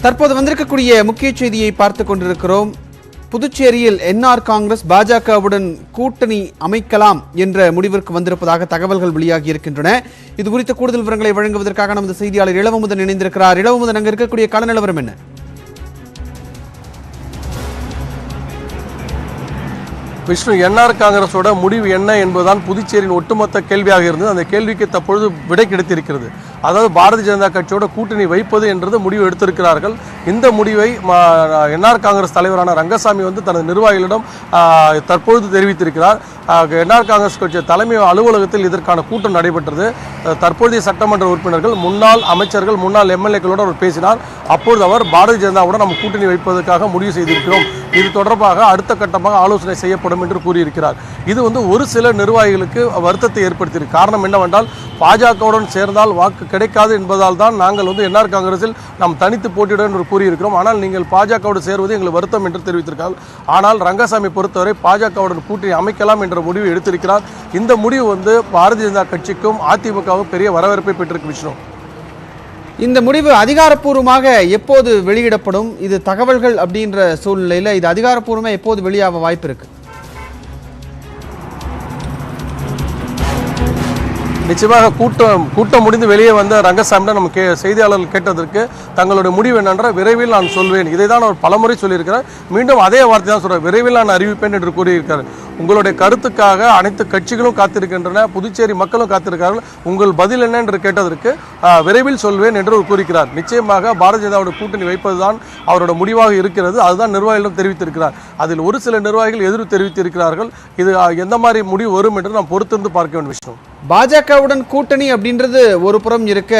தற்போது வந்திருக்கக்கூடிய முக்கிய செய்தியை பார்த்துக் கொண்டிருக்கிறோம். புதுச்சேரியில் என்ஆர் காங்கிரஸ் பாஜகவுடன் கூட்டணி அமைக்கலாம் என்ற முடிவிற்கு வந்திருப்பதாக தகவல்கள் வெளியாகி இருக்கின்றன. இது குறித்த கூடுதல் விவரங்களை வழங்குவதற்காக நமது செய்தியாளர் இளவமுதன் இணைந்திருக்கிறார். இளவமுதன், அங்கு இருக்கக்கூடிய கள நிலவரம் என்ன? விஷ்ணு, என்ஆர் காங்கிரஸோட முடிவு என்ன என்பதுதான் புதுச்சேரியின் ஒட்டுமொத்த கேள்வியாக இருந்தது. அந்த கேள்விக்கு தற்பொழுது விடை கிடைத்திருக்கிறது. அதாவது பாரதிய ஜனதா கட்சியோட கூட்டணி வைப்பது என்றது முடிவு எடுத்திருக்கிறார்கள். இந்த முடிவை என்ஆர் காங்கிரஸ் தலைவரான ரங்கசாமி தனது நிர்வாகிகளிடம் தற்பொழுது தெரிவித்திருக்கிறார். என்ஆர் காங்கிரஸ் கட்சி தலைமை அலுவலகத்தில் இதற்கான கூட்டம் நடைபெற்றது. தற்போதைய சட்டமன்ற உறுப்பினர்கள், முன்னாள் அமைச்சர்கள், முன்னாள் எம்எல்ஏக்களோடு அவர் பேசினார். அப்பொழுது அவர் பாரதிய ஜனதாவுடன் நம்ம கூட்டணி வைப்பதற்காக முடிவு செய்திருக்கிறோம், இது தொடர்பாக அடுத்த கட்டமாக ஆலோசனை செய்யப்படும் என்று கூறியிருக்கிறார். இது ஒரு சில நிர்வாகிகளுக்கு வருத்தத்தை ஏற்படுத்தியிருக்கு. காரணம் என்னவென்றால், பாஜகவுடன் சேர்ந்தால் வாக்கு கிடைக்காது என்பதால் தான் நாங்கள் என்ஆர் காங்கிரஸில் நாம் தனித்து போட்டியிட என்று கூறியிருக்கிறோம். ஆனால் நீங்கள் பாஜகவோடு சேருவது எங்களுக்கு வருத்தம் என்று தெரிவித்திருக்கிறார். ஆனால் ரங்கசாமி பொறுத்தவரை பாஜகவுடன் கூட்டணி அமைக்கலாம் என்ற முடிவு எடுத்திருக்கிறார். இந்த முடிவு பாரதிய ஜனதா கட்சிக்கும் அதிமுகவும் பெரிய வரவேற்பை பெற்றிருக்கு. விஷ்ணு, இந்த முடிவு அதிகாரப்பூர்வமாக எப்போது வெளியிடப்படும்? இது தகவல்கள் அப்படின்ற சூழ்நிலையில் இது அதிகாரப்பூர்வமாக எப்போது வெளியாக வாய்ப்பு இருக்கு? நிச்சயமாக கூட்டம் முடிந்து வெளியே வந்த ரங்கசாமியிடம் நம்ம செய்தியாளர்கள் கேட்டதற்கு தங்களுடைய முடிவு என்னென்றால், விரைவில் நான் சொல்வேன். இதை தான் அவர் பலமுறை சொல்லியிருக்கிறார். மீண்டும் அதே வார்த்தை தான் சொல்கிறார், விரைவில் நான் அறிவிப்பேன் என்று கூறியிருக்கிறார். உங்களுடைய கருத்துக்காக அனைத்து கட்சிகளும் காத்திருக்கின்றன, புதுச்சேரி மக்களும் காத்திருக்கிறார்கள். உங்கள் பதில் என்ன என்று கேட்டதற்கு விரைவில் சொல்வேன் என்று அவர் கூறுகிறார். நிச்சயமாக பாரதிய ஜனதாவோட கூட்டணி வைப்பதுதான் அவரோட முடிவாக இருக்கிறது. அதுதான் நிர்வாகிகளிடம் தெரிவித்திருக்கிறார். அதில் ஒரு சில நிர்வாகிகள் எதிர்ப்பு தெரிவித்திருக்கிறார்கள். இது எந்த மாதிரி முடிவு வரும் என்று நாம் பொறுத்திருந்து பார்க்க வேண்டும். விஷ்ணு, பாஜகவுடன் கூட்டணி அப்படின்றது ஒரு புறம் இருக்க,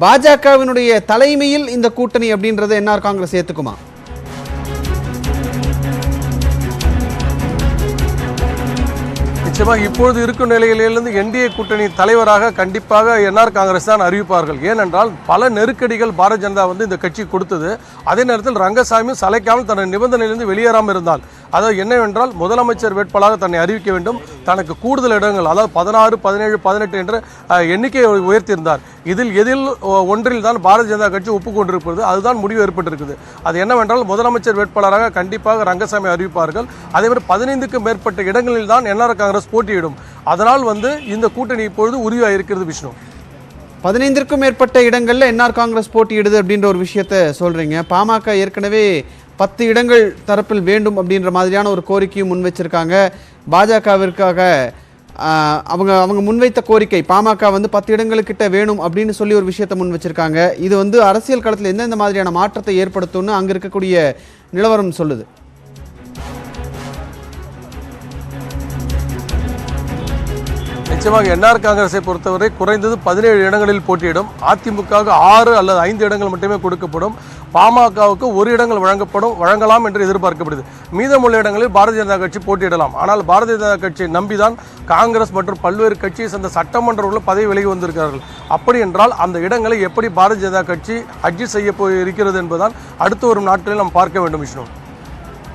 பாஜகவினுடைய தலைமையில் இந்த கூட்டணி அப்படின்றது என்ஆர் காங்கிரஸ் ஏத்துக்குமா? நிச்சயமாக இப்பொழுது இருக்கும் நிலையிலிருந்து என்டிஏ கூட்டணி தலைவராக கண்டிப்பாக என்ஆர் காங்கிரஸ் தான் அறிவிப்பார்கள். ஏனென்றால் பல நெருக்கடிகள் பாரதிய ஜனதா இந்த கட்சி கொடுத்தது. அதே நேரத்தில் ரங்கசாமி சளைக்காமல் தனது நிபந்தனையிலிருந்து வெளியேறாமல் இருந்தால், அதாவது என்னவென்றால் முதலமைச்சர் வேட்பாளராக தன்னை அறிவிக்க வேண்டும், தனக்கு கூடுதல் இடங்கள், அதாவது 16, 17, 18 என்ற எண்ணிக்கையை உயர்த்தியிருந்தார். எதில் ஒன்றில் தான் பாரதிய ஜனதா கட்சி ஒப்புக்கொண்டிருப்பது. அதுதான் முடிவு ஏற்பட்டிருக்குது. அது என்னவென்றால் முதலமைச்சர் வேட்பாளராக கண்டிப்பாக ரங்கசாமி அறிவிப்பார்கள். அதேமாதிரி 15க்கும் மேற்பட்ட இடங்களில் தான் என்ஆர் காங்கிரஸ் போட்டியிடும். அதனால் இந்த கூட்டணி இப்பொழுது உறுதியாக இருக்கிறது. விஷ்ணு, 15க்கும் மேற்பட்ட இடங்கள்ல என்ஆர் காங்கிரஸ் போட்டியிடுது அப்படின்ற ஒரு விஷயத்த சொல்றீங்க. பாமக ஏற்கனவே 10 இடங்கள் தரப்பில் வேண்டும் அப்படின்ற மாதிரியான ஒரு கோரிக்கையும் முன் வச்சிருக்காங்க. பாஜகவிற்காக அவங்க முன்வைத்த கோரிக்கை பாமக 10 இடங்களுக்கிட்ட வேணும் அப்படின்னு சொல்லி ஒரு விஷயத்தை முன் வச்சிருக்காங்க. இது அரசியல் களத்தில் எந்தெந்த மாதிரியான மாற்றத்தை ஏற்படுத்தும்னு அங்க இருக்கக்கூடிய நிலவரம் சொல்லுது. நிச்சயமாக என்ஆர் காங்கிரஸை பொறுத்தவரை குறைந்தது 17 இடங்களில் போட்டியிடும். அதிமுக 6 அல்லது 5 இடங்கள் மட்டுமே கொடுக்கப்படும். பாமகவுக்கு 1 இடங்கள் வழங்கலாம் என்று எதிர்பார்க்கப்படுது. மீதமுள்ள இடங்களில் பாரதிய ஜனதா கட்சி போட்டியிடலாம். ஆனால் பாரதிய ஜனதா கட்சியை நம்பிதான் காங்கிரஸ் மற்றும் பல்வேறு கட்சியை சேர்ந்த சட்டமன்ற பதவி விலகி வந்திருக்கிறார்கள். அப்படி என்றால் அந்த இடங்களை எப்படி பாரதிய ஜனதா கட்சி அட்ஜஸ்ட் செய்ய இருக்கிறது என்பதுதான் அடுத்து வரும் நாட்களில் நாம் பார்க்க வேண்டும். விஷ்ணு,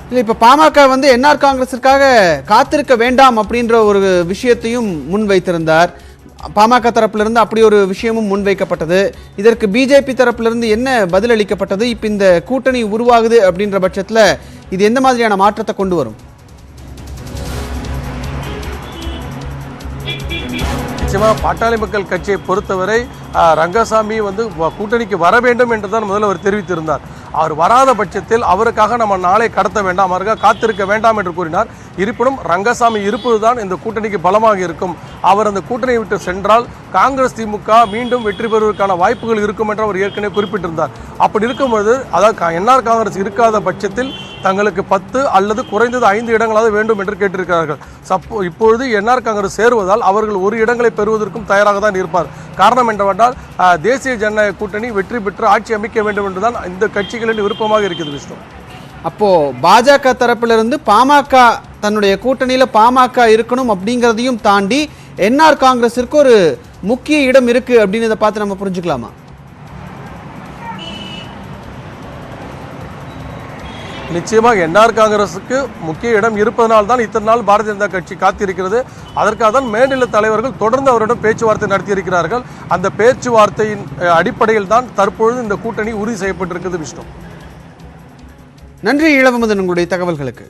இல்லை, இப்போ பாமக என்ஆர் காங்கிரஸிற்காக காத்திருக்க வேண்டாம் அப்படின்ற ஒரு விஷயத்தையும் முன் வைத்திருந்தார். பாமக தரப்பிலிருந்து அப்படி ஒரு விஷயமும் முன்வைக்கப்பட்டது. இதற்கு பிஜேபி தரப்பிலிருந்து என்ன பதில் அளிக்கப்பட்டது? இப்போ இந்த கூட்டணி உருவாகுது அப்படின்ற பட்சத்தில் இது எந்த மாதிரியான மாற்றத்தை கொண்டு வரும்? நிச்சயமாக பாட்டாளி மக்கள் கட்சியை பொறுத்தவரை ரங்கசாமி கூட்டணிக்கு வர வேண்டும் என்று தான் முதல்ல அவர் தெரிவித்திருந்தார். அவர் வராத பட்சத்தில் அவருக்காக நம்ம நாளை கடத்த வேண்டாம், அவருக்காக காத்திருக்க வேண்டாம் என்று கூறினார். இருப்பினும் ரங்கசாமி இருப்பதுதான் இந்த கூட்டணிக்கு பலமாக இருக்கும். அவர் அந்த கூட்டணியை விட்டு சென்றால் காங்கிரஸ் திமுக மீண்டும் வெற்றி பெறுவதற்கான வாய்ப்புகள் இருக்கும் என்று அவர் ஏற்கனவே குறிப்பிட்டிருந்தார். அப்படி இருக்கும்போது, அதாவது என்ஆர் காங்கிரஸ் இருக்காத பட்சத்தில் தங்களுக்கு 10 அல்லது குறைந்தது 5 இடங்களாவது வேண்டும் என்று கேட்டிருக்கிறார்கள். இப்பொழுது என்ஆர் காங்கிரஸ் சேருவதால் அவர்கள் 1 இடங்களை பெறுவதற்கும் தயாராக தான் இருப்பார். காரணம் என்னவென்றால் தேசிய ஜனநாயக கூட்டணி வெற்றி பெற்று ஆட்சி அமைக்க வேண்டும் என்றுதான் இந்த கட்சிகளின் விருப்பமாக இருக்குது. விஷ்ணு, அப்போ பாஜக தரப்பிலிருந்து பாமக தன்னுடைய கூட்டணியில பாமக இருக்கணும் அப்படிங்கிறதையும் தாண்டி என்ஆர் காங்கிரஸிற்கு ஒரு முக்கிய இடம் இருக்கு அப்படின்னு இதை பார்த்து நம்ம புரிஞ்சுக்கலாமா? நிச்சயமாக என்ஆர் காங்கிரஸுக்கு முக்கிய இடம் இருப்பதனால்தான் இத்தனை நாள் பாரதிய ஜனதா கட்சி காத்திருக்கிறது. அதற்காக தான் மேல்நிலை தலைவர்கள் தொடர்ந்து அவரிடம் பேச்சுவார்த்தை நடத்தியிருக்கிறார்கள். அந்த பேச்சுவார்த்தையின் அடிப்படையில் தான் தற்பொழுது இந்த கூட்டணி உறுதி செய்யப்பட்டிருக்கிறது. விஷ்ணு. நன்றி இளவமதன் உங்களுடைய தகவல்களுக்கு.